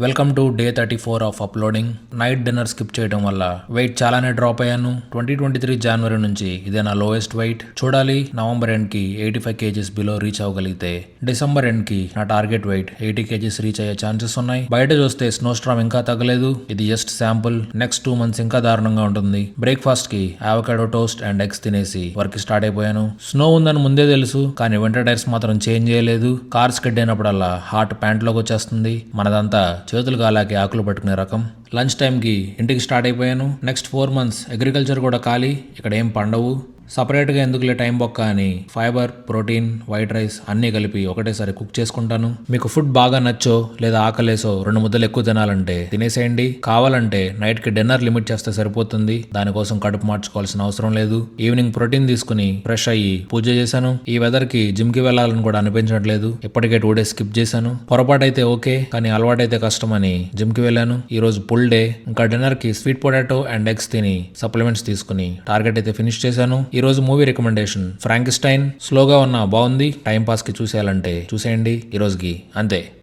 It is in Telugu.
Welcome to day 34 of uploading. Night dinner skip చేయడం వల్ల వెయిట్ చాలానే డ్రాప్ అయ్యాను. 2023 జనవరి నుంచి ఇదే నా లోయెస్ట్ వెయిట్. చూడాలి నవంబర్ ఎండ్ కి 85 కేజీస్ బిలో రీచ్ అవ్వగలిగితే డిసెంబర్ ఎండ్ కి నా టార్గెట్ వెయిట్ 80 కేజీస్ రీచ్ అయ్యే ఛాన్సెస్ ఉన్నాయి. బయట చూస్తే స్నో స్ట్రామ్ ఇంకా తగ్గలేదు. ఇది జస్ట్ శాంపుల్. నెక్స్ట్ 2 months ఇంకా దారుణంగా ఉంటుంది. బ్రేక్ఫాస్ట్ కి అవకాడో టోస్ట్ అండ్ ఎగ్స్ తినేసి వర్క్ స్టార్ట్ అయిపోయాను. స్నో ఉందని ముందే తెలుసు, కానీ వింటర్ టైర్స్ మాత్రం చేంజ్ చేయలేదు. కార్ స్కిడ్ అయినప్పుడల్లా హార్ట్ ప్యాంట్ లోకి వచ్చేస్తుంది. మనదంతా చేతులు కాలాకి ఆకులు పట్టుకునే రకం. లంచ్ టైంకి ఇంటికి స్టార్ట్ అయిపోయాను. నెక్స్ట్ 4 months అగ్రికల్చర్ కూడా ఖాళీ. ఇక్కడ ఏం పండవు. సపరేట్గా ఎందుకులే టైం బొక్క అని ఫైబర్, ప్రోటీన్, వైట్ రైస్ అన్నీ కలిపి ఒకటేసారి కుక్ చేసుకుంటాను. మీకు ఫుడ్ బాగా నచ్చో లేదా ఆకలేసో 2 ముద్దలు ఎక్కువ తినాలంటే తినేసేయండి. కావాలంటే నైట్కి డిన్నర్ లిమిట్ చేస్తే సరిపోతుంది. దానికోసం కడుపు మార్చుకోవాల్సిన అవసరం లేదు. ఈవినింగ్ ప్రోటీన్ తీసుకుని ఫ్రెష్ అయ్యి పూజ చేశాను. ఈ వెదర్ కి జిమ్ కి వెళ్ళాలని కూడా అనిపించట్లేదు. ఇప్పటికే 2 days స్కిప్ చేశాను. పొరపాటు అయితే ఓకే, కానీ అలవాటైతే కష్టమని జిమ్ కి వెళ్ళాను. ఈ రోజు ఫుల్ డే. ఇంకా డిన్నర్ కి స్వీట్ పొటాటో అండ్ ఎగ్స్ తిని సప్లిమెంట్స్ తీసుకుని టార్గెట్ అయితే ఫినిష్ చేశాను. ఈ రోజు మూవీ రికమెండేషన్ ఫ్రాంకిస్టైన్. స్లోగా ఉన్నా బాగుంది. టైం పాస్ కి చూసేయాలంటే చూసేయండి. ఈ రోజుకి అంతే.